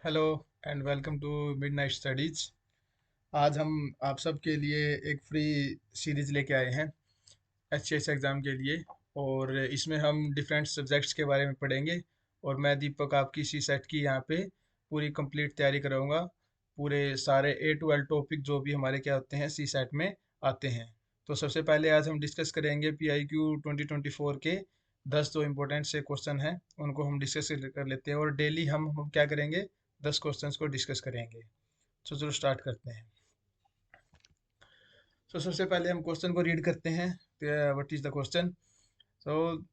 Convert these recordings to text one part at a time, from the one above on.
Hello and welcome to Midnight Studies. आज हम आप सब के लिए एक फ्री सीरीज लेके आए हैं एचएस एग्ज़ाम के लिए। और इसमें हम डिफरेंट सब्जेक्ट्स के बारे में पढ़ेंगे। और मैं दीपक आपकी सी सेट की यहाँ पे पूरी कंप्लीट तैयारी कराऊंगा। पूरे सारे A to L टॉपिक जो भी हमारे क्या होते हैं सी सेट में आते हैं। तो सबसे पहले आज हम डिस्कस करेंगे PIQ 2024 के 10 जो इम्पोर्टेंट से क्वेश्चन हैं उनको हम डिस्कस कर लेते हैं। और डेली हम क्या करेंगे, 10 क्वेश्चंस को डिस्कस करेंगे। तो चलो स्टार्ट करते हैं। तो सबसे पहले हम क्वेश्चन को रीड करते हैं। What is the question? So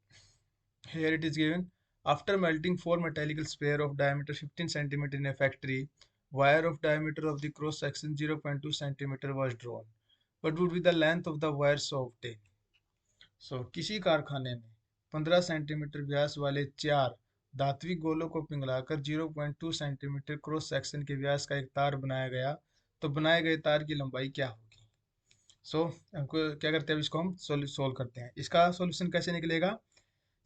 here it is given. After melting four metallic sphere of diameter 15 centimeter in a factory, wire of diameter of the cross section 0.2 centimeter was drawn. What would be the length of the wire so obtained? किसी कारखाने में 15 centimetre व्यास वाले चार धात्विक गोलों को पिघलाकर 0.2 centimetre cross section के व्यास का एक तार बनाया गया। तो बनाए गए तार की लंबाई क्या होगी? हमको क्या करते हैं, अब इसको हम सोल्व करते हैं। इसका सॉल्यूशन कैसे निकलेगा?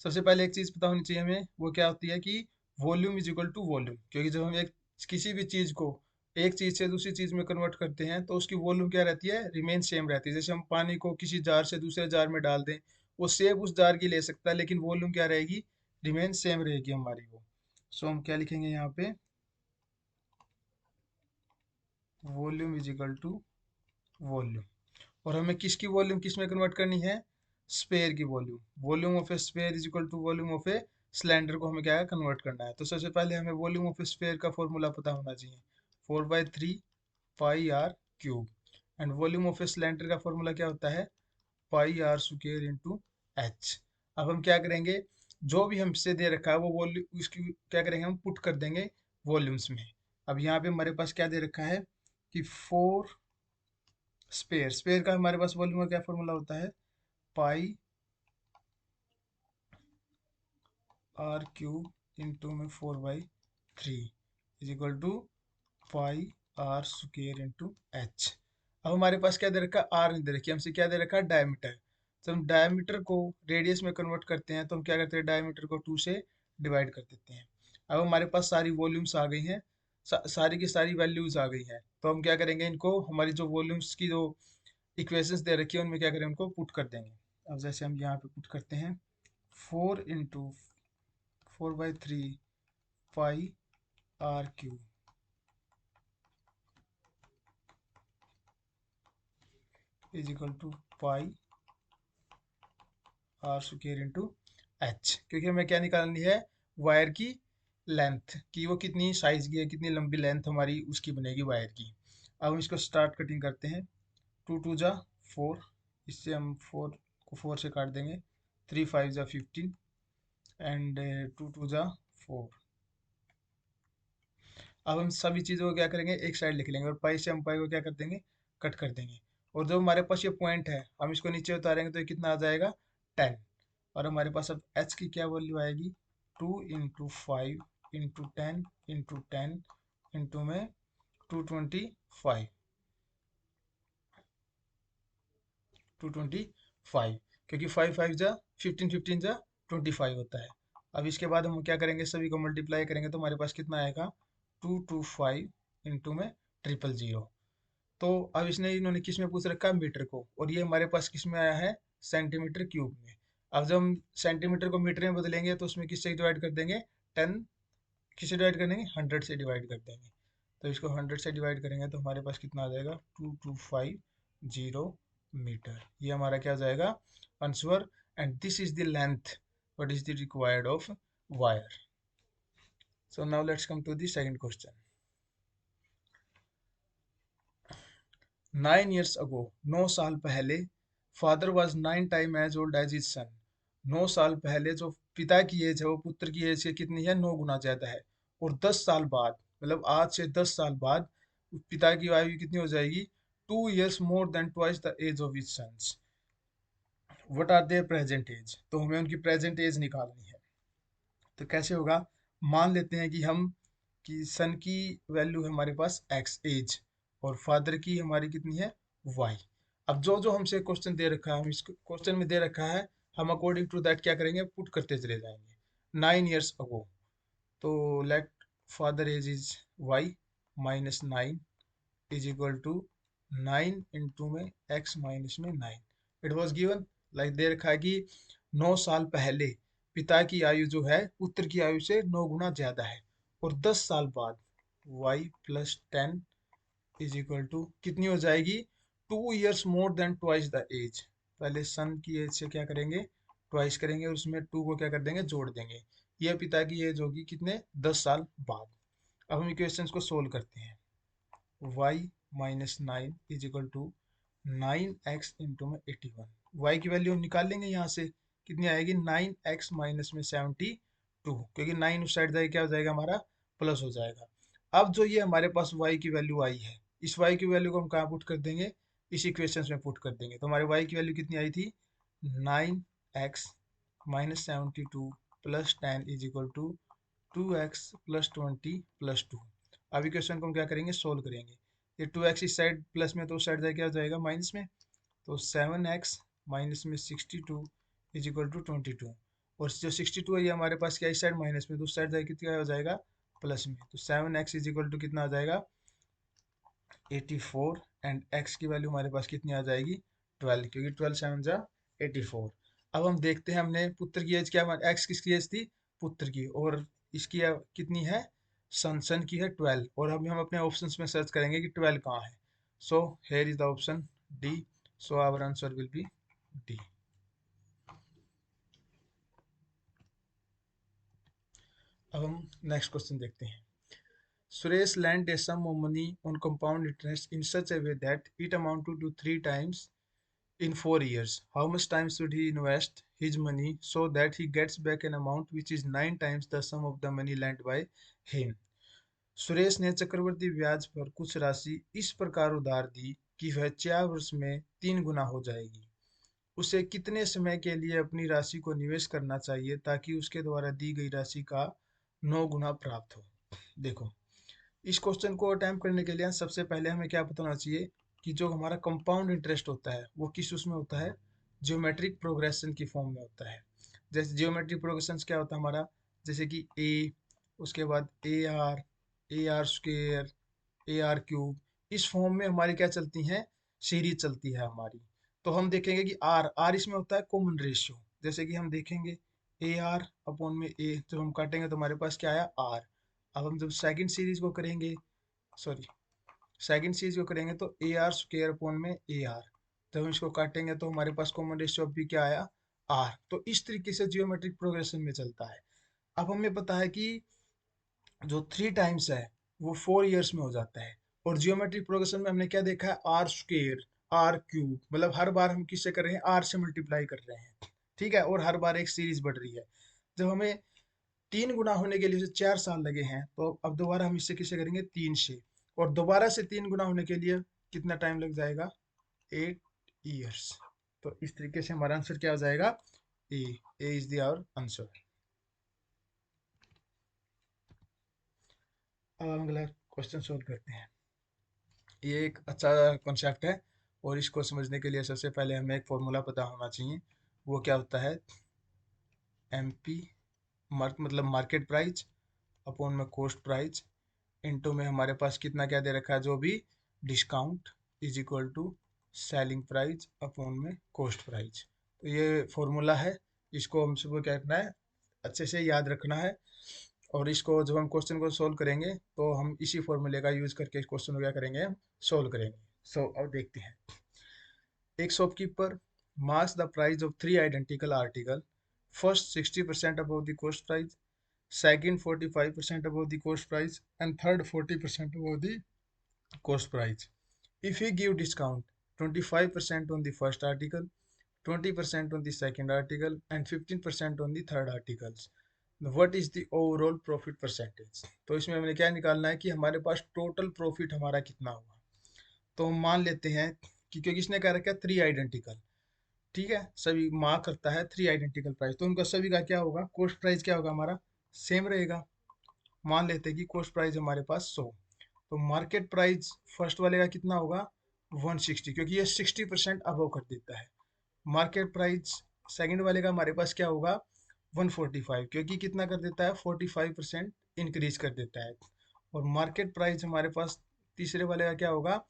सबसे पहले एक चीज पता होनी चाहिए हमें, वो क्या होती है कि volume is equal to volume. क्योंकि जब हम एक किसी भी चीज को एक चीज से दूसरी चीज में कन्वर्ट करते हैं तो उसकी वॉल्यूम क्या रहती है, रिमेन सेम रहती है। जैसे हम पानी को किसी जार से दूसरे जार में डाल दें, वो सेम उस जार की ले सकता है, लेकिन वॉल्यूम क्या रहेगी, रिमेन सेम रहेगी हमारी वो। हम क्या लिखेंगे यहाँ पे, volume is equal to volume. और हमें किसकी वॉल्यूम किस में कन्वर्ट करनी है, स्पेयर की volume. Volume of a sphere is equal to volume of a cylinder को हमें क्या है, कन्वर्ट करना है। तो सबसे पहले हमें वॉल्यूम ऑफ ए स्पेयर का फॉर्मूला पता होना चाहिए, 4/3 पाई r cube. And volume of a cylinder का फॉर्मूला क्या होता है, पाई r² इंटू एच। अब हम क्या करेंगे, जो भी हमसे दे रखा है वो वॉल्यूम उसकी क्या करेंगे, हम पुट कर देंगे वॉल्यूम्स में। अब यहाँ पे हमारे पास क्या दे रखा है कि फोर स्पेयर स्पेयर का हमारे पास वॉल्यूम का क्या फॉर्मूला होता है, पाई r³ इंटू में 4/3 is equal to pi r² into h. अब हमारे पास क्या दे रखा है, आर नहीं दे रखी, हमसे क्या दे रखा है, डायमीटर। तो हम डायमीटर को रेडियस में कन्वर्ट करते हैं, तो हम क्या करते हैं, डायमीटर को 2 से डिवाइड कर देते हैं। अब हमारे पास सारी वॉल्यूम्स आ गई हैं, सारी की सारी वैल्यूज आ गई हैं। तो हम क्या करेंगे, इनको हमारी जो वॉल्यूम्स की जो इक्वेशंस दे रखी है उनमें क्या करें, उनको पुट कर देंगे। अब जैसे हम यहाँ पे पुट करते हैं, 4 into 4/3 pi r³ is equal to pi r² into h. क्योंकि हमें क्या निकालनी है, वायर की लेंथ की, वो कितनी साइज की है, कितनी लंबी लेंथ हमारी उसकी बनेगी वायर की। अब हम इसको स्टार्ट कटिंग करते हैं। 2 2 जा 4, इससे हम 4 को 4 से काट देंगे। 3 5 जा 15 एंड 2 2 जा 4। अब हम सभी चीज़ों को क्या करेंगे, एक साइड लिख लेंगे और पाई से हम पाई को क्या कर देंगे, कट कर देंगे। और जो हमारे पास ये पॉइंट है, हम इसको नीचे उतारेंगे तो ये कितना आ जाएगा, 10। और हमारे पास अब एच की क्या वैल्यू आएगी, 2 इंटू 5 इंटू 10 इंटू में 225 225। क्योंकि 5 5 जा 15 15 जा 25 होता है। अब इसके बाद हम क्या करेंगे, सभी को मल्टीप्लाई करेंगे तो हमारे पास कितना आएगा, 225 इंटू में 000। तो अब इसने इन्होंने किस में पूछ रखा है, मीटर को, और ये हमारे पास किस में आया है, सेंटीमीटर क्यूब में। अब जब हम सेंटीमीटर को मीटर में बदलेंगे तो उसमें किससे डिवाइड कर देंगे, 10। किससे डिवाइड कर देंगे, 100 से डिवाइड कर देंगे। तो इसको 100 से डिवाइड करेंगे तो हमारे पास कितना आ जाएगा, 2250 मीटर। ये हमारा क्या हो जाएगा, answer. And this is the length what is the required of wire. So now let's come to the second question. 9 years ago, 9 साल पहले, father was 9 time as old as his son. 9 साल पहले जो पिता की एज है वो पुत्र की एज से कितनी है, 9 गुना ज्यादा है। और 10 साल बाद, मतलब आज से 10 साल बाद पिता की आयु कितनी हो जाएगी, 2 years more than twice the age of his sons. What are their present age? तो हमें उनकी प्रेजेंट एज निकालनी है। तो कैसे होगा, मान लेते हैं कि हम कि सन की वैल्यू है हमारे पास एक्स एज, और फादर की हमारी कितनी है, वाई। अब जो जो हमसे क्वेश्चन दे रखा है, हम इस क्वेश्चन में दे रखा है, हम अकॉर्डिंग टू दैट क्या करेंगे, पुट करते चले जाएंगे। 9 years अगो, तो late father age is y minus 9 is equal to 9 into में x माइनस में 9. It was given like they रखा है कि 9 साल पहले पिता की आयु जो है पुत्र की आयु से 9 गुना ज्यादा है, और 10 साल बाद y plus 10 is equal to कितनी हो जाएगी, 2 years more than twice the age. पहले सन की एज से क्या करेंगे, ट्वाइस करेंगे और उसमें 2 को क्या कर देंगे, जोड़ देंगे. यह पिता की एज होगी कितने, 10 साल बाद. अब हम इक्वेशंस को सोल्व करते हैं. y minus 9 is equal to 9x into में 81. y की वैल्यू हम निकाल लेंगे यहाँ से, कितनी आएगी, 9x माइनस में 72, क्योंकि 9 उस साइड जाएगा क्या हो जाएगा हमारा, प्लस हो जाएगा. अब जो ये हमारे पास y की वैल्यू आई है, इस y की वैल्यू को हम कहाँ पुट कर देंगे, इस इक्वेशन में पुट कर देंगे. तो हमारे y की वैल्यू कितनी आई थी, 9x minus 72 plus 10 is equal to 2x plus 20 plus 2. अब इक्वेशन को हम क्या करेंगे, सोल्व करेंगे. ये 2x इस साइड प्लस में, तो उस साइड क्या हो जाएगा, माइनस में. तो 7x माइनस में 62 इज इक्वल टू 22, और जो 62 है ये हमारे पास क्या, इस साइड माइनस में, तो उस साइड कितना हो जाएगा, प्लस में. तो 7x इज इक्वल टू कितना आ जाएगा, 84, एंड x की वैल्यू हमारे पास कितनी आ जाएगी, 12, क्योंकि 12 7 जा 84. अब हम देखते हैं, हमने पुत्र की एज क्या, x किसकी एज थी, पुत्र की, और इसकी कितनी है, सन की है 12, और अभी हम अपने ऑप्शंस में सर्च करेंगे कि 12 कहाँ है. So here is the option D. So our answer will be D. अब हम नेक्स्ट क्वेश्चन देखते हैं. Suresh lent a sum of money on compound interest in such a way that it amounted to 3 times in 4 years. How much time should he invest his money so that he gets back an amount which is 9 times the sum of the money lent by him? Suresh ने चक्रवर्ती ब्याज पर कुछ राशि इस प्रकार उधार दी कि वह 4 वर्ष में 3 गुना हो जाएगी. उसे कितने समय के लिए अपनी राशि को निवेश करना चाहिए ताकि उसके द्वारा दी गई राशि का 9 गुना प्राप्त हो. देखो, इस क्वेश्चन को अटेम्प्ट करने के लिए सबसे पहले हमें क्या पता होना चाहिए कि जो हमारा कंपाउंड इंटरेस्ट होता है वो किस उसमें होता है, जियोमेट्रिक प्रोग्रेशन की फॉर्म में होता है. जैसे जियोमेट्रिक प्रोग्रेशन क्या होता है हमारा, जैसे कि ए, उसके बाद A R square, A R cube, इस फॉर्म में हमारी क्या चलती हैं, सीरीज चलती है हमारी. तो हम देखेंगे कि आर आर इसमें होता है कॉमन रेशियो. जैसे कि हम देखेंगे ए आर अपॉन में ए, जब हम काटेंगे तो हमारे पास क्या आया, आर. अब हम जब सेकंड सीरीज को करेंगे, सॉरी सेकंड सीरीज को करेंगे तो ए आर स्क्वेयर अपॉन में ए आर, जब हम इसको काटेंगे तो हमारे पास कॉमन रेशियो भी क्या आया, आर. तो इस तरीके से जियोमेट्रिक प्रोग्रेशन में चलता है. अब हमें पता है कि जो 3 टाइम्स है वो 4 years में हो जाता है, और जियोमेट्रिक प्रोग्रेशन में हमने क्या देखा है, आर स्क्वेयर, आर क्यूब, मतलब हर बार हम किससे कर रहे हैं, आर से मल्टीप्लाई कर रहे हैं. ठीक है, और हर बार एक सीरीज बढ़ रही है. जब हमें 3 गुना होने के लिए 4 साल लगे हैं, तो अब दोबारा हम इससे किसे करेंगे, 3 से, और दोबारा से 3 गुना होने के लिए कितना टाइम लग जाएगा, 8 years. तो इस तरीके से हमारा आंसर क्या हो जाएगा, ए. ए इज द आवर आंसर. अब हम अगला क्वेश्चन सोल्व करते हैं. ये एक अच्छा कॉन्सेप्ट है, और इसको समझने के लिए सबसे पहले हमें एक फॉर्मूला पता होना चाहिए. वो क्या होता है, एम पी मतलब मार्केट प्राइस अपॉन में कॉस्ट प्राइस इनटू में हमारे पास कितना क्या दे रखा है, जो भी discount is equal to selling price upon में कॉस्ट प्राइस. तो ये फॉर्मूला है, इसको हम सबको क्या करना है, अच्छे से याद रखना है. और इसको जब हम क्वेश्चन को सोल्व करेंगे तो हम इसी फॉर्मूले का यूज करके इस क्वेश्चन को क्या करेंगे, हम सोल्व करेंगे. सो अब देखते हैं. एक shopkeeper marks the price of 3 identical articles. First 60% above the cost price, second 45% above the cost price, and third 40% above the cost price. If he give discount 25% on the first article, 20% on the second article, and 15% on the third articles, what is the overall profit percentage? तो इसमें हमें क्या निकालना है कि हमारे पास total profit हमारा कितना होगा. तो हम मान लेते हैं कि क्योंकि इसने क्या रखा है, 3 आइडेंटिकल, ठीक है, सभी मार्क करता है 3 आइडेंटिकल प्राइस, तो उनका सभी का क्या होगा, कॉस्ट प्राइस क्या होगा हमारा, सेम रहेगा. मान लेते हैं कि कॉस्ट प्राइस हमारे पास 100, तो मार्केट प्राइस फर्स्ट वाले का कितना होगा, 160, क्योंकि ये 60% अबव कर देता है. मार्केट प्राइस सेकंड वाले का हमारे पास क्या होगा, 145, क्योंकि कितना कर देता है, 45% इंक्रीज कर देता है। और मार्केट प्राइस हमारे पास तीसरे वाले का क्या होगा,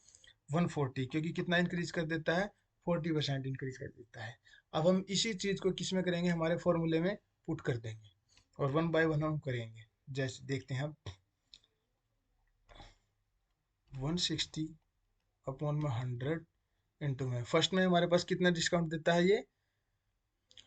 140, क्योंकि कितना इंक्रीज कर देता है, 40% इंक्रीज कर देता है। अब हम इसी चीज को किस में करेंगे, हमारे फॉर्मूले में पुट कर देंगे और वन बाय वन हम करेंगे। जैसे देखते हैं अब 160 अपॉन में 100 इंटू में, फर्स्ट में हमारे पास कितना डिस्काउंट देता है ये,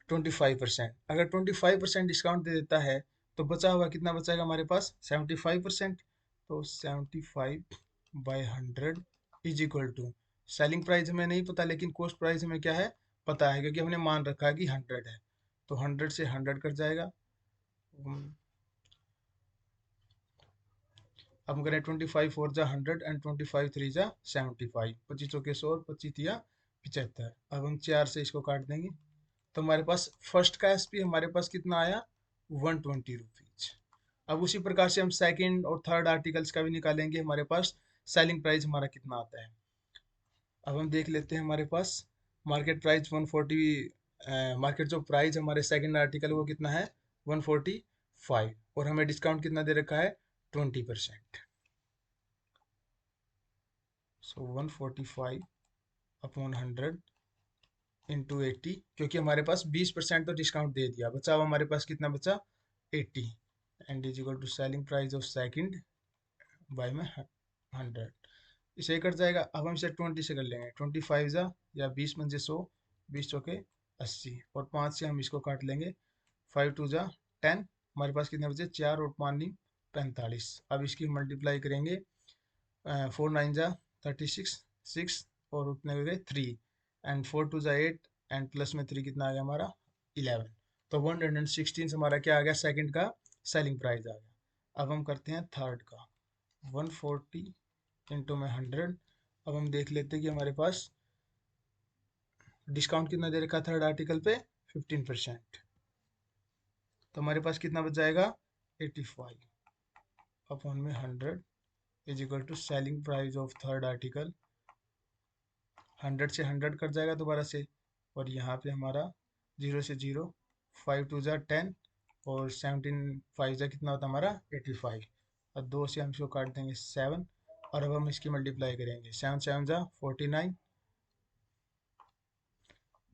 25%। अगर 25% डिस्काउंट दे देता है तो बचा हुआ कितना बचाएगा हमारे पास, 75%। तो 75/100 is equal to, selling price हमें नहीं पता लेकिन कॉस्ट प्राइस हमें क्या है, पता है, क्योंकि हमने मान रखा है कि 100 है। तो 100 से 100 कट जाएगा। अब हम करें 25×4 = 100 एंड 25×3 = 75, 25 चौके 100 और 25 तिया 75। अब हम 4 से इसको काट देंगे तो हमारे पास फर्स्ट का एसपी हमारे पास कितना आया, 120 रुपीज। अब उसी प्रकार से हम सेकंड और थर्ड आर्टिकल्स का भी निकालेंगे, हमारे पास सेलिंग प्राइस हमारा कितना आता है। अब हम देख लेते हैं, हमारे पास मार्केट प्राइस 140, मार्केट जो प्राइस हमारे सेकंड आर्टिकल वो कितना है, 145, और हमें डिस्काउंट कितना दे रखा है, 20%। सो 145/100 इंटू 80, क्योंकि हमारे पास 20% तो डिस्काउंट दे दिया, बचा हुआ हमारे पास कितना बचा, 80, and is equal to selling price of second by में 100। इसे कट जाएगा। अब हम इसे 20 से कर लेंगे, 25 जा या 20 में 100, 20 चौके 80, और 5 से हम इसको काट लेंगे, 5 2 जा 10, हमारे पास कितने बचे, 4 और 5 नहीं 45। अब इसकी मल्टीप्लाई करेंगे, 4 9 जा 36, 6 और उतने हो गए 3, एंड 4 2 जा 8, एंड प्लस में 3 कितना आ गया हमारा, 11। तो 116 से हमारा क्या आ गया, सेकंड का सेलिंग प्राइस आ गया। अब हम करते हैं थर्ड का, 140 इंटू में 100। अब हम देख लेते हैं कि हमारे पास डिस्काउंट कितना दे रखा है थर्ड आर्टिकल पे, 15%। तो हमारे पास कितना बच जाएगा, 85 अपॉन में 100 is equal to selling price of third article. 100 से 100 कट जाएगा दोबारा से, और यहाँ पे हमारा 0 से 0, 5 2 जा 10, और 17 5 जा कितना होता है हमारा, 85, और 2 से हम इसको काट देंगे 7, और अब हम इसकी मल्टीप्लाई करेंगे, 7 7 जा 49,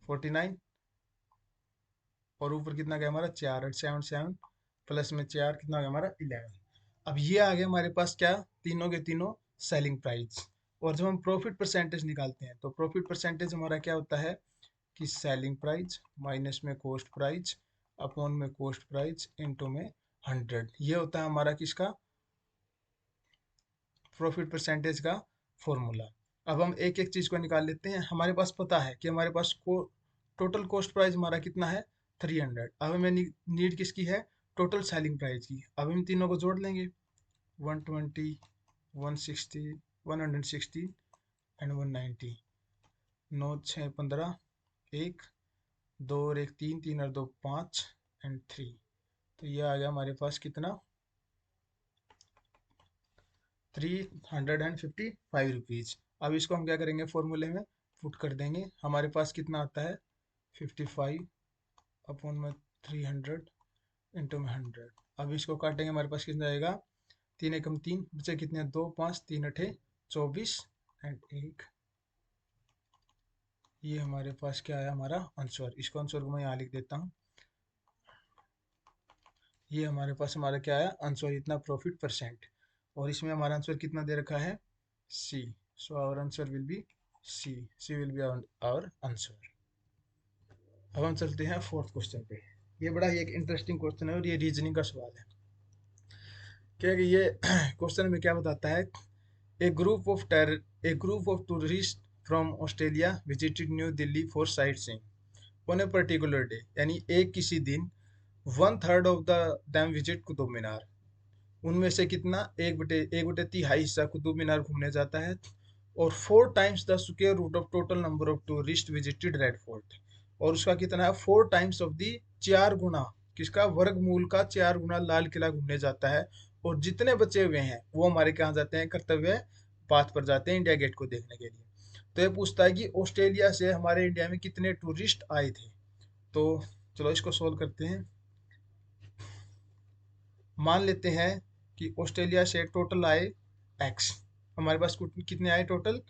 49, और ऊपर कितना गया हमारा 4, 8 7 7 प्लस में 4 कितना गया हमारा 11। अब ये आ गया हमारे पास क्या, तीनों के तीनों सेलिंग प्राइस। और जब हम प्रॉफिट परसेंटेज निकालते हैं तो प्रॉफिट परसेंटेज हमारा क्या होता है कि सेलिंग प्राइस माइनस में कॉस्ट प्राइस अपॉन में कॉस्ट प्राइस इनटू में 100, ये होता है हमारा किसका, प्रॉफिट परसेंटेज का फॉर्मूला। अब हम एक एक चीज को निकाल लेते हैं। हमारे पास पता है कि हमारे पास को टोटल कॉस्ट प्राइस हमारा कितना है, 300। अब हमें नीड किसकी है, टोटल सेलिंग प्राइस की। अब हम तीनों को जोड़ लेंगे, 120 160 160 एंड 190, 9 6 15, 1 2 और 1 3, 3 और 2 5 एंड 3। तो ये आ गया हमारे पास कितना, 355 रुपीज। अब इसको हम क्या करेंगे, फॉर्मूले में पुट कर देंगे। हमारे पास कितना आता है, 55 अपॉन में 300 इंटू में 100। अब इसको काटेंगे, हमारे पास कितना आएगा, 3 एकम 3 बचे कितने, 2 5 3 अठे 24 एंड 1। ये हमारे पास क्या है, हमारा आंसर। इसको आंसर को मैं यहाँ लिख देता हूँ। ये हमारे पास हमारा क्या है आंसर, इतना प्रॉफिट परसेंट, और इसमें हमारा आंसर कितना दे रखा है, C. So our answer will be C, C will be our answer. अब हम चलते हैं फोर्थ क्वेश्चन पे। ये बड़ा ही एक इंटरेस्टिंग क्वेश्चन है और ये रीजनिंग का सवाल है। क्या कि ये क्वेश्चन में क्या बताता है, a group of tourist from Australia visited New Delhi for sightseeing on a particular day, यानी एक किसी दिन 1/3 of the them visit Qutub Minar. उनमें से कितना, एक बटे तिहाई हिस्सा कुतुब मीनार घूमने जाता है, और 4 times the square root of total number of tourist visited Red Fort, और उसका कितना है 4 टाइम्स ऑफ दी, 4 गुना किसका, वर्गमूल का 4 गुना लाल किला घूमने जाता है, और जितने बचे हुए हैं वो हमारे कहाँ जाते हैं, कर्तव्य पाथ पर जाते हैं इंडिया गेट को देखने के लिए। तो ये पूछता है कि ऑस्ट्रेलिया से हमारे इंडिया में कितने टूरिस्ट आए थे। तो चलो इसको सोल्व करते हैं। मान लेते हैं कि ऑस्ट्रेलिया से टोटल आए एक्स, हमारे पास कितने आए टोटल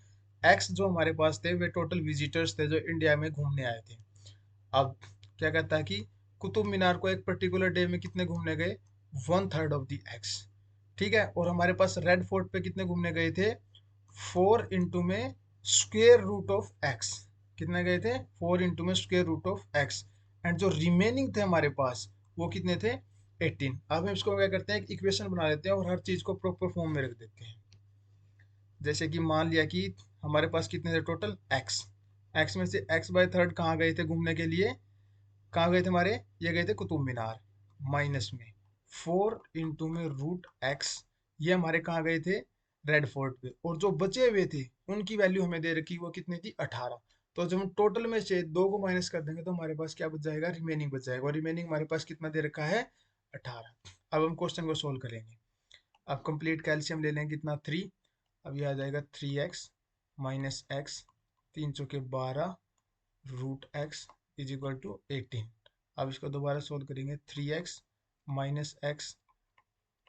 एक्स, जो हमारे पास थे वे टोटल विजिटर्स थे जो इंडिया में घूमने आए थे। अब क्या कहता है कि कुतुब मीनार को एक पर्टिकुलर डे में कितने घूमने गए, 1/3 ऑफ द एक्स, ठीक है। और हमारे पास रेड फोर्ट पे कितने घूमने गए थे, 4 में स्क्वेयर रूट ऑफ एक्स, कितने गए थे 4 में square root of X. And जो रिमेनिंग थे हमारे पास वो कितने थे 18। अब हम इसको क्या करते हैं, एक इक्वेशन बना लेते हैं और हर चीज को प्रॉपर फॉर्म में रख देते हैं। जैसे कि मान लिया कि हमारे पास कितने थे टोटल एक्स, एक्स में से x/3 कहाँ गए थे घूमने के लिए, कहाँ गए थे हमारे, ये गए थे कुतुब मीनार, माइनस में 4 में रूट एक्स, ये हमारे कहाँ गए थे रेड फोर्ट पे। और जो बचे हुए थे उनकी वैल्यू हमें दे रखी वो कितनी थी 18। तो जब हम टोटल में से 2 को माइनस कर देंगे तो हमारे पास क्या बच जाएगा, रिमेनिंग बच जाएगा। और रिमेनिंग हमारे पास कितना दे रखा है 18। अब हम क्वेश्चन को सोल्व करेंगे। अब कंप्लीट कैल्शियम ले लेंगे कितना 3, अब ये आ जाएगा 3x minus X, 3 × 12 root X is equal to 18। अब इसको दोबारा सोल्व करेंगे, 3x minus X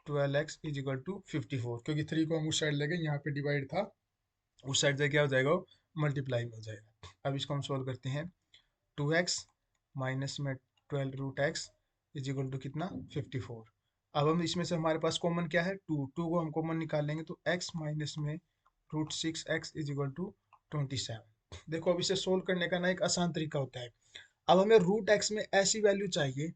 12x is equal to 54, क्योंकि 3 को हम उस साइड ले गए, यहाँ पे डिवाइड था, उस साइड से क्या हो जाएगा मल्टीप्लाई में हो जाएगा। अब इसको हम सोल्व करते हैं, 2x माइनस में 12 root X is equal to कितना 54। अब हम इसमें से हमारे पास कॉमन क्या है 2, 2 को हम कॉमन निकाल लेंगे तो x माइनस में root 6x is equal to 27। देखो अब इसे सोल्व करने का ना एक आसान तरीका होता है। अब हमें रूट एक्स में ऐसी वैल्यू चाहिए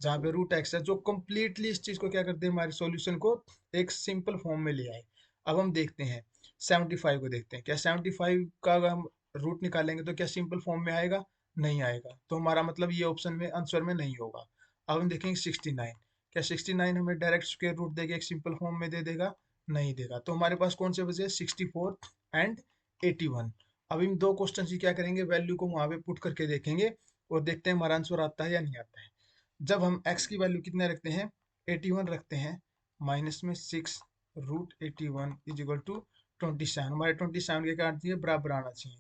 जहाँ पे रूट एक्स है जो कंप्लीटली इस चीज को क्या करते हैं, हमारे सॉल्यूशन को एक सिंपल फॉर्म में ले आए। अब हम देखते हैं 75 को, देखते हैं क्या 75 का अगर हम रूट निकालेंगे तो क्या सिंपल फॉर्म में आएगा, नहीं आएगा। तो हमारा मतलब ये ऑप्शन में आंसर में नहीं होगा। अब हम देखेंगे 69, क्या 69 हमें डायरेक्ट स्क्वायर रूट देके एक सिंपल फॉर्म में दे देगा, नहीं देगा। तो हमारे पास कौन से बचे 64 एंड 81। अब इन दो क्वेश्चन की क्या करेंगे, वैल्यू को वहां पे पुट करके देखेंगे और देखते हैं हमारा आंसर आता है या नहीं आता है। जब हम x की वैल्यू कितने रखते हैं 81 रखते हैं, माइनस में 6 रूट 81 इज इक्वल टू 27, हमारे 27 के क्या आना चाहिए बराबर आना चाहिए।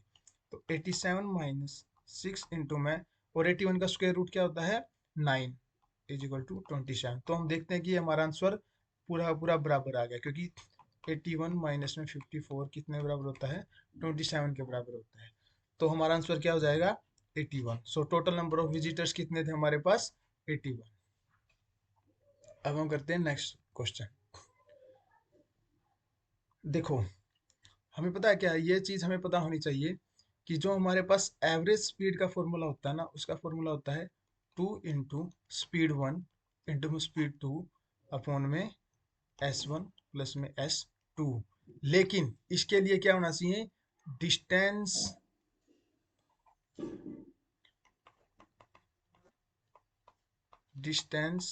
तो 87 माइनस 6 इंटू में, और 81 का स्क्वायर रूट क्या होता है 9 इज इक्वल टू 27। तो हम देखते हैं कि हमारा आंसर पूरा पूरा बराबर आ गया, क्योंकि 81 माइनस में 54 कितने बराबर होता है 27 के बराबर होता है। तो हमारा आंसर क्या हो जाएगा 81। So total number of visitors कितने थे हमारे पास 81। अब हम करते हैं नेक्स्ट क्वेश्चन। देखो हमें पता है क्या, ये चीज हमें पता होनी चाहिए कि जो हमारे पास एवरेज स्पीड का फॉर्मूला होता है ना, उसका फॉर्मूला होता है 2 × स्पीड 1 × स्पीड 2 अपॉन में S1 प्लस में S2। लेकिन इसके लिए क्या होना चाहिए, distance distance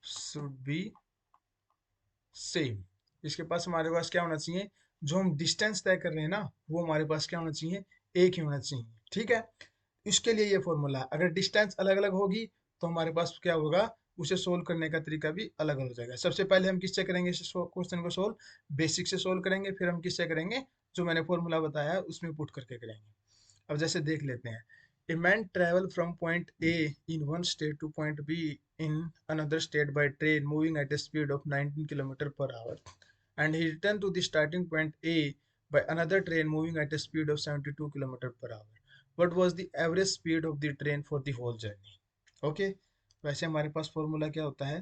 should be same. इसके पास हमारे पास क्या होना चाहिए, जो हम डिस्टेंस तय कर रहे हैं ना वो हमारे पास क्या होना चाहिए, एक ही होना चाहिए, ठीक है। इसके लिए ये फॉर्मूला, अगर डिस्टेंस अलग अलग होगी तो हमारे पास क्या होगा, उसे सोल्व करने का तरीका भी अलग अलग हो जाएगा। सबसे पहले हम किससे करेंगे इस क्वेश्चन को सोल्व, बेसिक से सोल्व करेंगे, फिर हम किससे करेंगे, जो मैंने फॉर्मूला बताया है उसमें पुट करके करेंगे। अब जैसे देख लेते हैं, A man travel from point A in one state to point B in another state by train moving at a speed of 19 km per hour, and he returned to the starting point A by another train moving at a speed of 72 km per hour. What was the average speed of the train for the whole journey? Okay, वैसे हमारे पास formula क्या होता है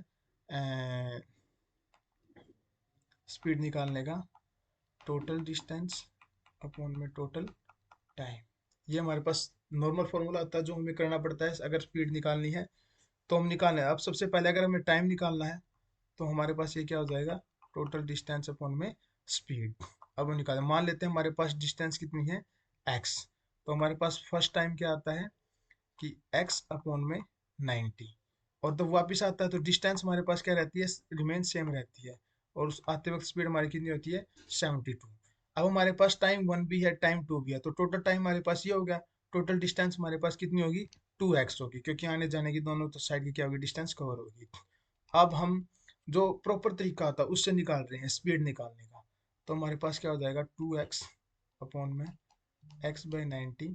speed निकालने का, total distance upon में total time. ये हमारे पास नॉर्मल फॉर्मूला होता है जो हमें करना पड़ता है अगर स्पीड निकालनी है तो हम निकालना है। अब सबसे पहले अगर हमें टाइम निकालना है तो हमारे पास ये क्या हो जाएगा, टोटल डिस्टेंस अपॉन में स्पीड। अब हम निकालें, मान लेते हैं हमारे पास डिस्टेंस कितनी है x, तो हमारे पास फर्स्ट टाइम क्या आता है कि x अपॉन में 90, और तो वापस आता है तो डिस्टेंस हमारे पास क्या रहती है रिमेन सेम रहती है, और उस आते वक्त स्पीड हमारी कितनी होती है 72। अब हमारे पास टाइम 1 भी है टाइम 2 भी है, तो टोटल टाइम हमारे पास ये हो गया, टोटल डिस्टेंस हमारे पास कितनी होगी 2x होगी, क्योंकि आने जाने की दोनों तो साइड की क्या होगी डिस्टेंस कवर होगी। अब हम जो प्रॉपर तरीका आता है उससे निकाल रहे हैं स्पीड निकालने का, तो हमारे पास क्या हो जाएगा 2x अपॉन में x/90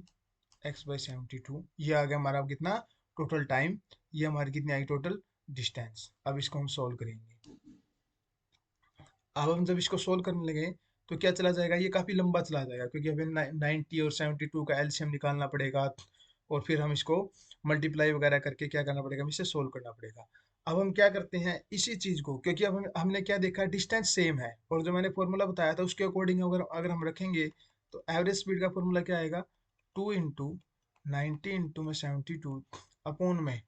x/72, ये आ गया हमारा कितना टोटल टाइम, ये हमारी कितनी आई टोटल डिस्टेंस। अब इसको हम सॉल्व करेंगे, अब हम जब इसको सोल्व करने लगे तो क्या चला जाएगा, ये काफी लंबा चला जाएगा क्योंकि हमें 90 और 72 का एलसीएम निकालना पड़ेगा, और फिर हम इसको मल्टीप्लाई वगैरह करके क्या करना पड़ेगा, हमें इसे सोल्व करना पड़ेगा। अब हम क्या करते हैं इसी चीज को, क्योंकि अब हमने क्या देखा, डिस्टेंस सेम है और जो मैंने फॉर्मूला बताया था उसके अकॉर्डिंग अगर अगर हम रखेंगे तो एवरेज स्पीड का फॉर्मूला क्या आएगा, 2 इंटू 90 इंटू में 72 अपॉन में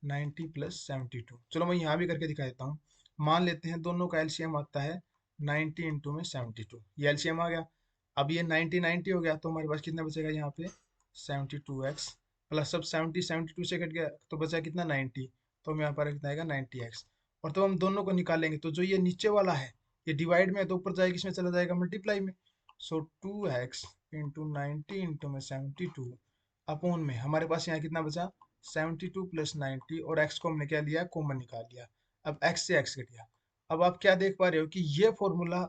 90 + 72। चलो मैं यहाँ भी करके दिखा देता हूँ। मान लेते हैं दोनों का एलसीएम आता है 90 इंटू में 72, ये एलसीएम आ गया। अब ये 90 हो गया तो हमारे पास कितना बचेगा यहाँ पे, 72x प्लस, अब 72 से कट गया तो बचा कितना, 90, तो हम यहाँ पर कितना आएगा 90x। और तो हम दोनों को निकालेंगे तो जो ये नीचे वाला है ये डिवाइड में है तो ऊपर जाएगा, इसमें चला जाएगा मल्टीप्लाई में। सो 2x इंटू 90 इंटू में 72 अपॉन में हमारे पास यहाँ कितना बचा, 72 + 90, और x को हमने क्या लिया, कॉमन निकाल लिया। अब x से x कट गया। अब आप क्या देख पा रहे हो कि ये फॉर्मूला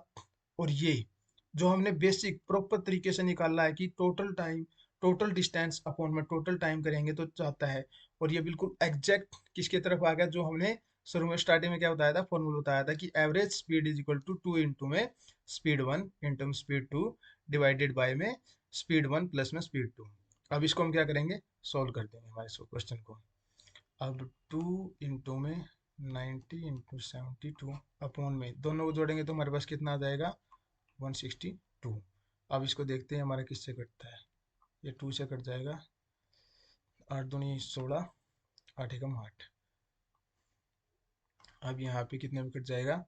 और ये जो हमने बेसिक प्रॉपर तरीके से निकाला है कि total time, total distance upon में टोटल टाइम करेंगे तो चाहता है, और ये बिल्कुल एग्जैक्ट किसके तरफ आ गया, जो हमने शुरू में स्टार्टिंग में क्या बताया था, फॉर्मूला बताया था कि average speed is equal to 2 into में स्पीड 1 इंटू में स्पीड 2 डिवाइडेड बाय में स्पीड 1 प्लस में स्पीड 2। अब इसको हम क्या करेंगे, सोल्व कर देंगे हमारे क्वेश्चन को। अब 2 इंटू में 90 इंटू 72 अपॉन में दोनों को जोड़ेंगे तो हमारे पास कितना आ जाएगा, 162। अब इसको देखते हैं हमारा किससे कटता है, ये 2 से कट जाएगा, 8 दूनी 16, 8 एकम 8। अब यहाँ पे कितने में कट जाएगा,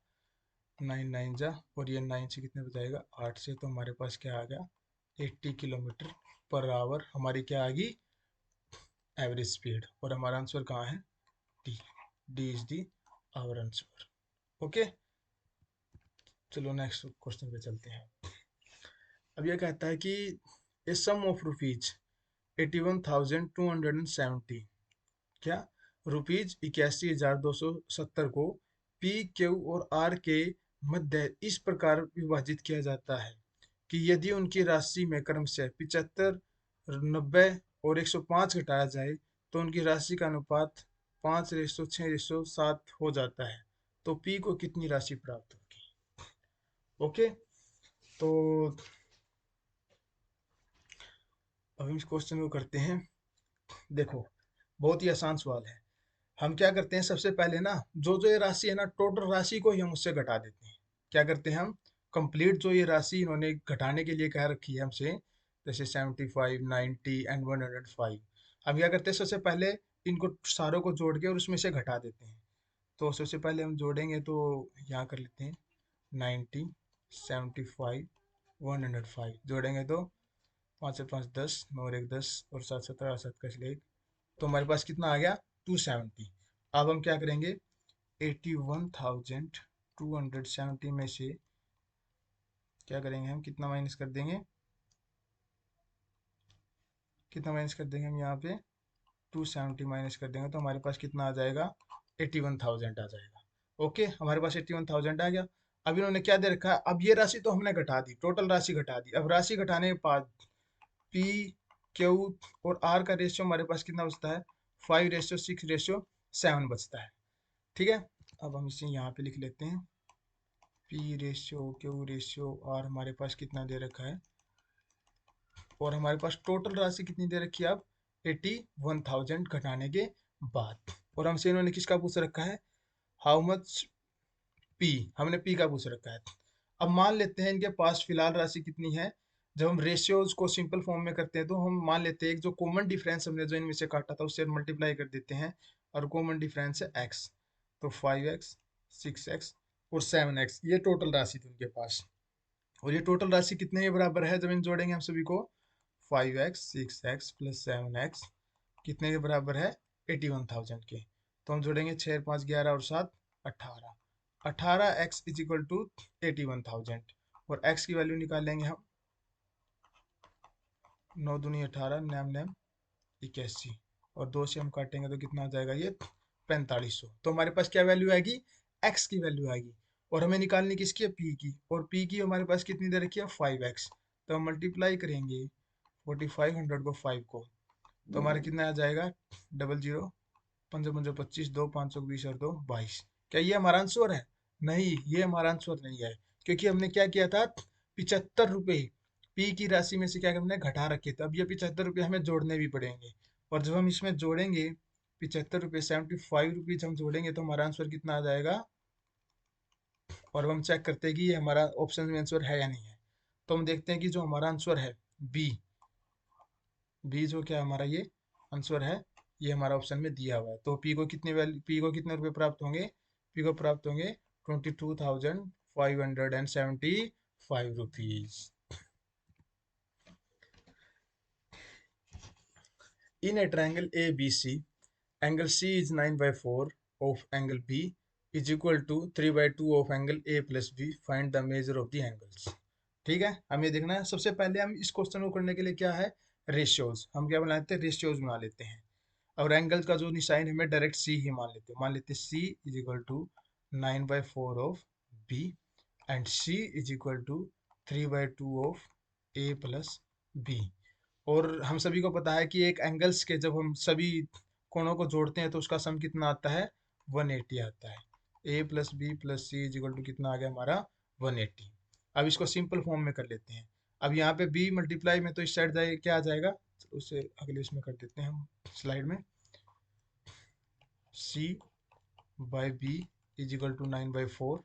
9 9 जा, और ये 9 से कितने बचाएगा, 8 से, तो हमारे पास क्या आ गया, 80 किलोमीटर पर आवर हमारी क्या आ गई, एवरेज स्पीड। और हमारा आंसर कहाँ है, D, D is the our answer. Okay, चलो नेक्स्ट क्वेश्चन पे चलते हैं। अब यह कहता है कि ए सम ऑफ रुपीज 81,270, क्या, रुपीज 81,270 को पी क्यू और आर के मध्य इस प्रकार विभाजित किया जाता है कि यदि उनकी राशि में क्रमशः 75, 90 और 105 घटाया जाए तो उनकी राशि का अनुपात 5:6:7 हो जाता है, तो पी को कितनी राशि प्राप्त होगी। ओके, तो अब हम इस क्वेश्चन को करते हैं। देखो, बहुत ही आसान सवाल है। हम क्या करते हैं, सबसे पहले ना जो जो ये राशि है ना, टोटल राशि को ही हम उससे घटा देते हैं। क्या करते हैं हम, कंप्लीट जो ये राशि इन्होंने घटाने के लिए कह रखी है हमसे, जैसे 75, 90 एंड 105, हम क्या करते हैं, सबसे पहले इनको सारों को जोड़ के और उसमें से घटा देते हैं। तो सबसे पहले हम जोड़ेंगे तो यहाँ कर लेते हैं 90, 75, 105 जोड़ेंगे तो 5 से 5 10, 9 और 1 10, और 7 17, 7 का इसलिए, तो हमारे पास कितना आ गया, 270। अब हम क्या करेंगे, 81,270 में से क्या करेंगे, हम कितना माइनस कर देंगे, कितना माइनस कर देंगे हम यहाँ पे, 270 माइनस कर देंगे तो हमारे पास कितना आ जाएगा, 81,000 आ जाएगा। ओके, हमारे पास 81,000 आ गया। अब इन्होंने क्या दे रखा है, अब ये राशि तो हमने घटा दी, टोटल राशि घटा दी। अब राशि घटाने के बाद पी क्यू और आर का रेशियो हमारे पास कितना बचता है, 5:6:7 बचता है। ठीक है, अब हम इसे यहाँ पे लिख लेते हैं, P ratio Q ratio R हमारे पास कितना दे रखा है, और हमारे पास टोटल राशि कितनी दे रखी है अब, 81,000 घटाने के बाद। और हमसे इन्होंने किसका पूछ रखा है, हाउ मच पी, हमने पी का पूछ रखा है। अब मान लेते हैं इनके पास फिलहाल राशि कितनी है। जब हम रेशियोज को सिंपल फॉर्म में करते हैं तो हम मान लेते हैं एक जो कॉमन डिफरेंस हमने जो इनमें से काटा था उससे मल्टीप्लाई कर देते हैं, और कॉमन डिफरेंस है एक्स, तो 5x, 6x और 7x, ये टोटल राशि थी उनके पास। और ये टोटल राशि कितने के बराबर है, जब इन जोड़ेंगे हम सभी को, 5x, 6x प्लस 7x कितने के बराबर है, 81,000 के। तो हम जोड़ेंगे 6 5 11 और 7 18, 18x इज इक्वल टू 81,000, और x की वैल्यू निकाल लेंगे हम, 9 दूनी 18, नैम नैम 81, और 2 से हम काटेंगे तो कितना आ जाएगा, ये 4500। तो हमारे पास क्या वैल्यू आएगी, x की वैल्यू आएगी, और हमें निकालनी किसकी है, p की, और p की हमारे पास कितनी दे रखी है, 5x। तो हम मल्टीप्लाई करेंगे 4500 को 5 को, तो हमारा कितना आ जाएगा, 00, 5 5 25, 2 5 20 और 2 22। क्या ये हमारा आंसर है, नहीं, ये हमारा आंसर नहीं है, क्योंकि हमने क्या किया था, 75 रुपये पी की राशि में से क्या हमने घटा रखे थे। अब ये 75 रुपये हमें जोड़ने भी पड़ेंगे, और जब हम इसमें जोड़ेंगे 75 रुपये, 75 रुपीज हम जोड़ेंगे तो हमारा आंसर कितना आ जाएगा। और अब हम चेक करते हैं कि ये हमारा ऑप्शन में आंसर है या नहीं है। तो हम देखते हैं कि जो हमारा आंसर है बी, बी जो क्या हमारा ये आंसर है, ये हमारा ऑप्शन में दिया हुआ है। तो पी को कितने वैल्यू, पी को कितने रुपए प्राप्त होंगे, पी को प्राप्त होंगे 22,575 rupees. In a triangle A B C, angle C is 9/4 of angle B is equal to 3/2 of angle A plus B, find the measure of the angles. ठीक है, हमें देखना है। सबसे पहले हम इस क्वेश्चन को करने के लिए क्या है, रेशियोज, हम क्या बना लेते हैं, रेशियोज बना लेते हैं। और एंगल का जो निशान हमें डायरेक्ट सी ही मान लेते हैं, मान लेते हैं C is equal to 9/4 of B and C is equal to 3/2 of A plus B. और हम सभी को पता है कि एक एंगल्स के जब हम सभी कोणों को जोड़ते हैं तो उसका सम कितना आता है, 180 आता है। A plus B plus C is equal to कितना आ गया हमारा, 180। अब इसको सिंपल फॉर्म में कर लेते हैं। अब यहाँ पे बी मल्टीप्लाई में तो इस साइड जाए क्या आ जाएगा, तो उसे अगले इसमें कर देते हैं हम स्लाइड में। C by B is equal to 9/4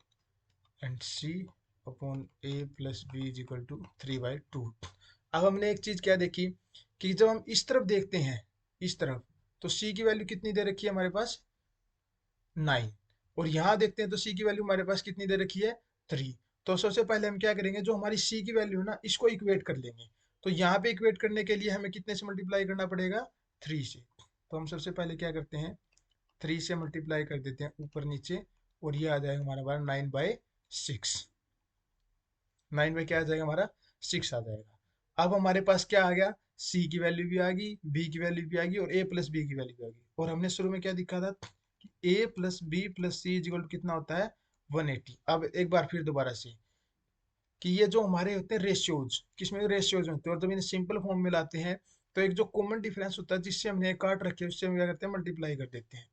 and C upon A plus B is equal to 3/2। अब हमने एक चीज क्या देखी कि जब हम इस तरफ देखते हैं, इस तरफ, तो सी की वैल्यू कितनी दे रखी है हमारे पास, 9। और यहाँ देखते हैं तो सी की वैल्यू हमारे पास कितनी दे रखी है, 3। तो सबसे पहले हम क्या करेंगे, जो हमारी सी की वैल्यू है ना, इसको इक्वेट कर लेंगे। तो यहाँ पे इक्वेट करने के लिए हमें कितने से मल्टीप्लाई करना पड़ेगा, 3 से। तो हम सबसे पहले क्या करते हैं, 3 से मल्टीप्लाई कर देते हैं ऊपर नीचे, और ये आ जाएगा हमारा बार 9/6। 9 क्या आ जाएगा हमारा, 6 आ जाएगा। अब हमारे पास क्या आ गया, सी की वैल्यू भी आ गई, बी की वैल्यू भी आ गई, और ए प्लस बी की वैल्यू भी आ गई। और हमने शुरू में क्या दिखा था कि A plus B plus C equal to कितना होता है, 180। अब एक बार फिर दोबारा से कि ये जो हमारे होते हैं रेशियोज, किसमें रेशियोज होते हैं, और जब इन्हें सिंपल फॉर्म में लाते हैं तो एक जो कॉमन डिफरेंस होता है जिससे हमने काट रखे उससे हम क्या करते हैं, मल्टीप्लाई कर देते हैं।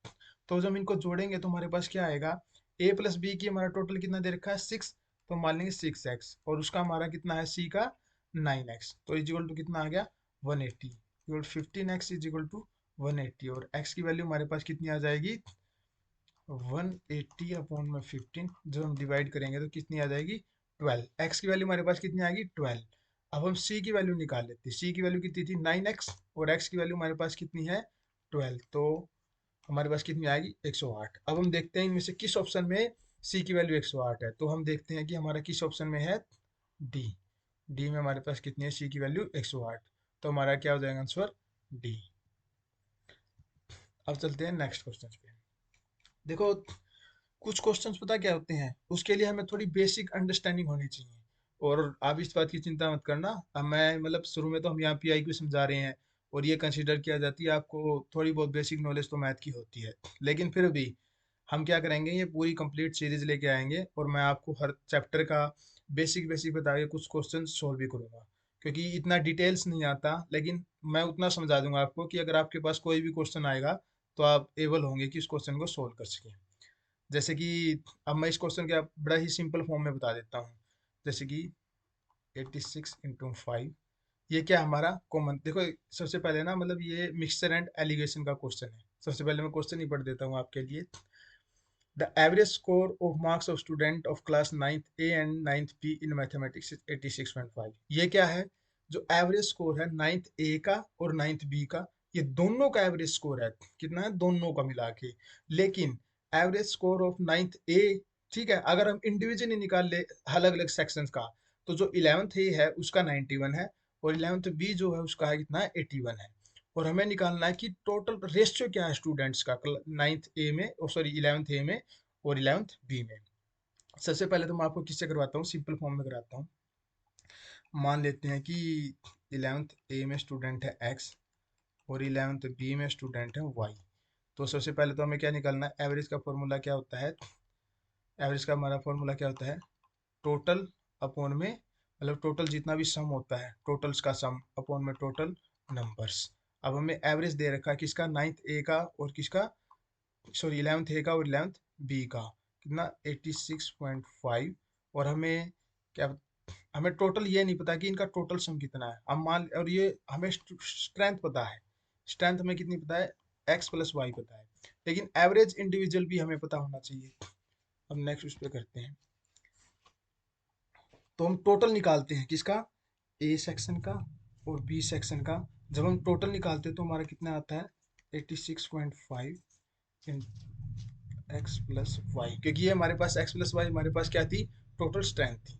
तो जब इनको जोड़ेंगे तो हमारे पास क्या आएगा, ए प्लस बी की हमारा टोटल कितना दे रखा है, 6। तो मान लेंगे 6x, और उसका हमारा कितना है, सी का 9x, तो इज इक्वल टू कितना आ गया, 180। Equal 15x is equal to 180, और x की वैल्यू हमारे पास कितनी आ जाएगी, 180 अपॉन में 15, जब हम डिवाइड करेंगे तो कितनी आ जाएगी, 12। एक्स की वैल्यू हमारे पास कितनी आएगी, 12। अब हम सी की वैल्यू निकाल लेते हैं। सी की वैल्यू कितनी थी, 9x, और एक्स की वैल्यू हमारे पास कितनी है, 12। तो हमारे पास कितनी आएगी, 108। अब हम देखते हैं इनमें से किस ऑप्शन में सी की वैल्यू 108 है। तो हम देखते हैं कि हमारा किस ऑप्शन में है, डी। डी में हमारे पास कितनी है, सी की वैल्यू 108। तो हमारा क्या हो जाएगा आंसर, डी। अब चलते हैं नेक्स्ट क्वेश्चन पे। देखो, कुछ क्वेश्चंस पता क्या होते हैं, उसके लिए हमें थोड़ी बेसिक अंडरस्टैंडिंग होनी चाहिए। और आप इस बात की चिंता मत करना, अब मैं मतलब शुरू में तो हम यहाँ पीआई को समझा रहे हैं, और ये कंसीडर किया जाती है आपको थोड़ी बहुत बेसिक नॉलेज तो मैथ की होती है। लेकिन फिर भी हम क्या करेंगे, ये पूरी कंप्लीट सीरीज लेके आएंगे, और मैं आपको हर चैप्टर का बेसिक बेसिक बता के कुछ क्वेश्चन सोल्व भी करूंगा। क्योंकि इतना डिटेल्स नहीं आता, लेकिन मैं उतना समझा दूंगा आपको कि अगर आपके पास कोई भी क्वेश्चन आएगा तो आप एबल होंगे कि उस क्वेश्चन को सोल्व कर सकें। जैसे कि अब मैं इस क्वेश्चन का बड़ा ही सिंपल फॉर्म में बता देता हूँ। जैसे कि 86 × 5, ये क्या हमारा कॉमन, देखो सबसे पहले ना, मतलब ये मिक्सचर एंड एलिगेशन का क्वेश्चन है। सबसे पहले मैं क्वेश्चन ही पढ़ देता हूँ आपके लिए। The average score of marks of student of class 9th A and 9th be in mathematics is 86.5। ये क्या है, जो एवरेज स्कोर है 9th ए का और 9th बी का, ये दोनों का एवरेज स्कोर है, कितना है, दोनों का मिला के। लेकिन एवरेज स्कोर ऑफ 9th ए, ठीक है, अगर हम इंडिविजुअली निकाल ले अलग अलग सेक्शंस का, तो जो 11th ए है उसका 91 है, और 11th बी जो है उसका है कितना है, 81 है। और हमें निकालना है कि टोटल रेशियो क्या है स्टूडेंट्स का 9th ए में, सॉरी 11th ए में और 11th बी में। सबसे पहले तो मैं आपको किससे करवाता हूँ, सिंपल फॉर्म में कराता हूँ। मान लेते हैं कि 11th ए में स्टूडेंट है एक्स, और 11th बी में स्टूडेंट है वाई। तो सबसे पहले तो हमें क्या निकालना है, एवरेज का फॉर्मूला क्या होता है, एवरेज का हमारा फॉर्मूला क्या होता है, टोटल अपॉन में, मतलब टोटल जितना भी सम होता है, टोटल्स का सम अपॉन में टोटल नंबर्स। अब हमें एवरेज दे रखा है किसका, 9th ए का और किसका, सॉरी 11th ए का और 11th बी का, कितना 86.5, और हमें क्या, हमें टोटल ये नहीं पता कि इनका टोटल सम कितना है। अब मान, और ये हमें स्ट्रेंथ पता है, स्ट्रेंथ हमें कितनी पता है, एक्स प्लस वाई पता है, लेकिन एवरेज इंडिविजुअल भी हमें पता होना चाहिए। अब नेक्स्ट उस पर करते हैं। तो हम टोटल निकालते हैं किसका, ए सेक्शन का और बी सेक्शन का। जब हम टोटल निकालते हैं तो हमारा कितना आता है, 86.5 इन एक्स प्लस वाई, क्योंकि ये हमारे पास एक्स प्लस वाई हमारे पास क्या थी, टोटल स्ट्रेंथ थी।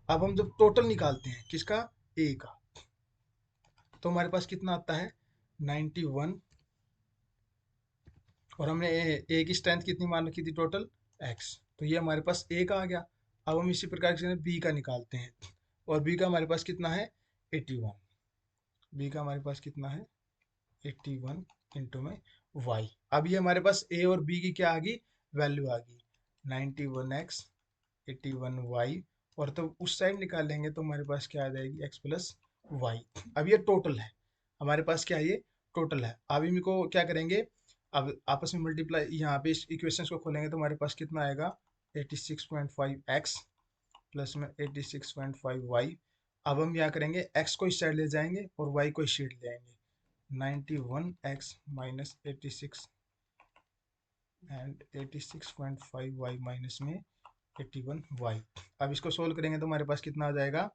अब हम जब टोटल निकालते हैं किसका, ए का, तो हमारे पास कितना आता है, 91। और हमने ए की स्ट्रेंथ कितनी मान रखी थी टोटल, एक्स, तो ये हमारे पास ए का आ गया। अब हम इसी प्रकार से बी का निकालते हैं, और बी का हमारे पास कितना है, 81। बी का हमारे पास कितना है, 81 इंटू में वाई। अब ये हमारे पास ए और बी की क्या आ गई, वैल्यू आ गई, 91x 81y। और तो उस साइड निकालेंगे तो हमारे पास क्या आ जाएगी, x प्लस वाई। अब ये टोटल है हमारे पास, क्या है ये, टोटल है। अब इनको क्या करेंगे, अब आपस में मल्टीप्लाई, यहाँ पे इस इक्वेशंस को खोलेंगे तो हमारे पास कितना आएगा, 86.5x प्लस में 86.5y। अब हम क्या करेंगे, x को इस साइड ले जाएंगे और y को इस साइड ले आएंगे, 91x minus 86 and 86.5y minus में 81y। अब इसको सोल्व करेंगे तो हमारे पास कितना आ जाएगा,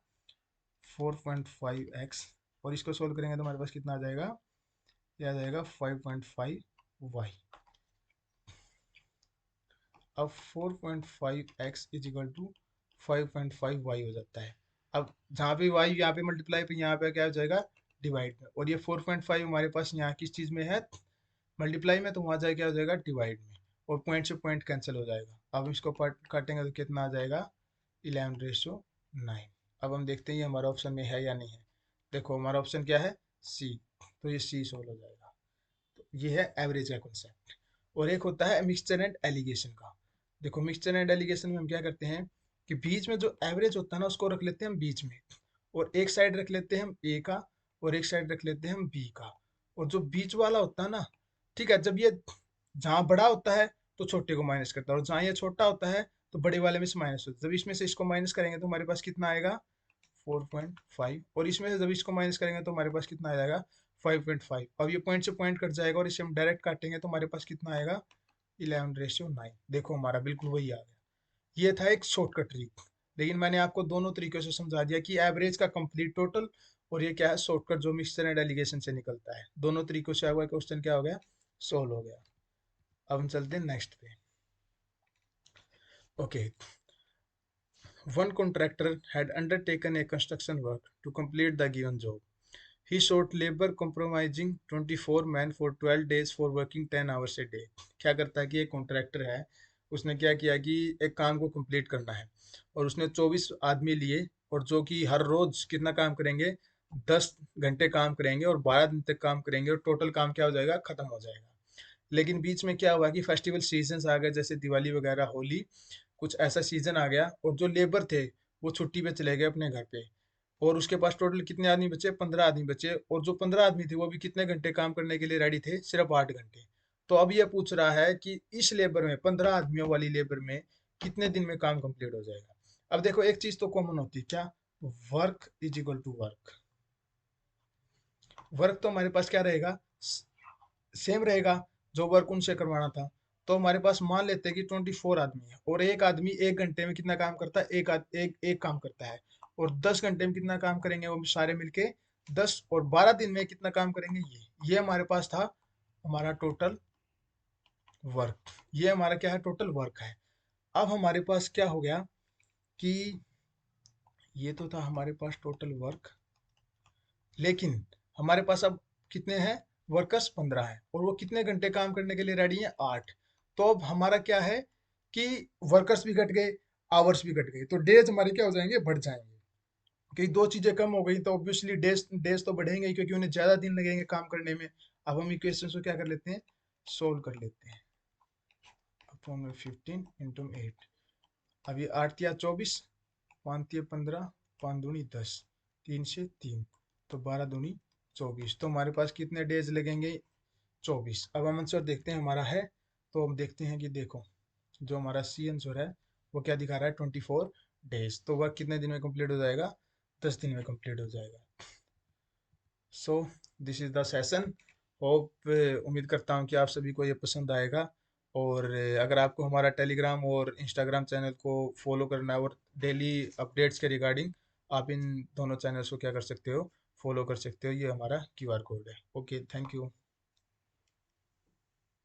4.5x, और इसको सोल्व करेंगे तो हमारे पास कितना आ जाएगा, यह आ जाएगा 5.5y। अब 4.5x is equal to 5.5y हो जाता है। अब जहाँ पे y यहाँ पे मल्टीप्लाई पे यहाँ पे क्या हो जाएगा, डिवाइड में, और ये 4.5 हमारे पास यहाँ किस चीज़ में है, मल्टीप्लाई में, तो वहाँ जाए क्या हो जाएगा, डिवाइड में, और पॉइंट से पॉइंट कैंसिल हो जाएगा। अब हम इसको काटेंगे तो कितना आ जाएगा, 11:9। अब हम देखते हैं ये हमारा ऑप्शन में है या नहीं है। देखो हमारा ऑप्शन क्या है, सी, तो ये सी सोल्व हो जाएगा। तो ये है एवरेज का कॉन्सेप्ट। और एक होता है मिक्सचर एंड एलिगेशन का। देखो मिक्सचर एंड एलिगेशन में हम क्या करते हैं कि बीच में जो एवरेज होता है ना उसको रख लेते हैं हम बीच में, और एक साइड रख लेते हैं हम ए का, और एक साइड रख लेते हैं हम बी का। और जो बीच वाला होता है ना, ठीक है, जब ये जहाँ बड़ा होता है तो छोटे को माइनस करता है, और जहाँ ये छोटा होता है तो बड़े वाले में से माइनस होता है। जब इसमें से इसको माइनस करेंगे तो हमारे पास कितना आएगा, 4.5, और इसमें से जब इसको माइनस करेंगे तो हमारे पास कितना आ जाएगा, 5.5। अब ये पॉइंट से पॉइंट कट जाएगा और इसे हम डायरेक्ट काटेंगे तो हमारे पास कितना आएगा, 11:9। देखो हमारा बिल्कुल वही आ गया। ये था एक शॉर्टकट ट्रिक, लेकिन मैंने आपको दोनों तरीकों से समझा दिया कि एवरेज का कंप्लीट टोटल, और ये क्या है, शॉर्टकट जो मिक्सचर एंड एलिगेशन से निकलता है। दोनों तरीकों से हुआ क्वेश्चन क्या हो गया, सोल्व हो गया। अब हम चलते हैं नेक्स्ट पे। Okay, one contractor had undertaken a construction work to complete the given job. He sought labor compromising 24 men for 12 days for working 10 hours a day. क्या करता है कि एक कॉन्ट्रैक्टर है, उसने क्या किया कि एक काम को कंप्लीट करना है, और उसने 24 आदमी लिए, और जो कि हर रोज कितना काम करेंगे, 10 घंटे काम करेंगे और 12 दिन तक काम करेंगे, और टोटल काम क्या हो जाएगा, खत्म हो जाएगा। लेकिन बीच में क्या हुआ कि फेस्टिवल सीजन्स आ गए, जैसे दिवाली वगैरह, होली, कुछ ऐसा सीजन आ गया, और जो लेबर थे वो छुट्टी पे चले गए अपने घर पे, और उसके पास टोटल कितने आदमी बचे, 15 आदमी बचे, और जो 15 आदमी थे वो भी कितने घंटे काम करने के लिए रेडी थे, सिर्फ 8 घंटे। तो अब ये पूछ रहा है कि इस लेबर में, 15 आदमियों वाली लेबर में कितने दिन में काम कंप्लीट हो जाएगा। अब देखो एक चीज तो कॉमन होती है, क्या, work is equal to work. Work तो हमारे पास क्या रहेगा, सेम रहेगा, जो वर्क उनसे करवाना था। तो हमारे पास मान लेते हैं कि 24 आदमी है, और एक आदमी 1 घंटे में कितना काम करता है, एक काम करता है, और 10 घंटे में कितना काम करेंगे वो सारे मिलके, 10, और 12 दिन में कितना काम करेंगे, ये हमारे पास था हमारा टोटल वर्क। ये हमारा क्या है, टोटल वर्क है। अब हमारे पास क्या हो गया कि ये तो था हमारे पास टोटल वर्क, लेकिन हमारे पास अब कितने हैं, वर्कर्स 15 हैं, और वो कितने घंटे काम करने के लिए रेडी हैं, 8। तो अब हमारा क्या है कि वर्कर्स भी घट गए, आवर्स भी घट गए, तो डेज हमारे क्या हो जाएंगे, बढ़ जाएंगे। क्योंकि दो चीजें कम हो गई तो ऑब्वियसली डेज डेज तो बढ़ेंगे ही, क्योंकि उन्हें ज्यादा दिन लगेंगे काम करने में। अब हम इक्वेशन को क्या कर लेते हैं, सोल्व कर लेते हैं। अपॉन में 15 इंटू 8। अब ये 8 या 24, 5 या 15, 5 दूनी 10, 3 से 3, तो 12 दूनी 24। तो हमारे पास कितने डेज लगेंगे, 24। अब हम आंसर देखते हैं हमारा है, तो हम देखते हैं कि देखो जो हमारा सी आंसर है वो क्या दिखा रहा है, 24 डेज, तो वर्क कितने दिन में कंप्लीट हो जाएगा? 10 दिन में कंप्लीट हो जाएगा। So this is the session. Hope, उम्मीद करता हूँ कि आप सभी को ये पसंद आएगा। और अगर आपको हमारा टेलीग्राम और इंस्टाग्राम चैनल को फॉलो करना है और डेली अपडेट्स के रिगार्डिंग, आप इन दोनों चैनल्स को क्या कर सकते हो, फॉलो कर सकते हो। ये हमारा क्यूआर कोड है। Okay, thank you.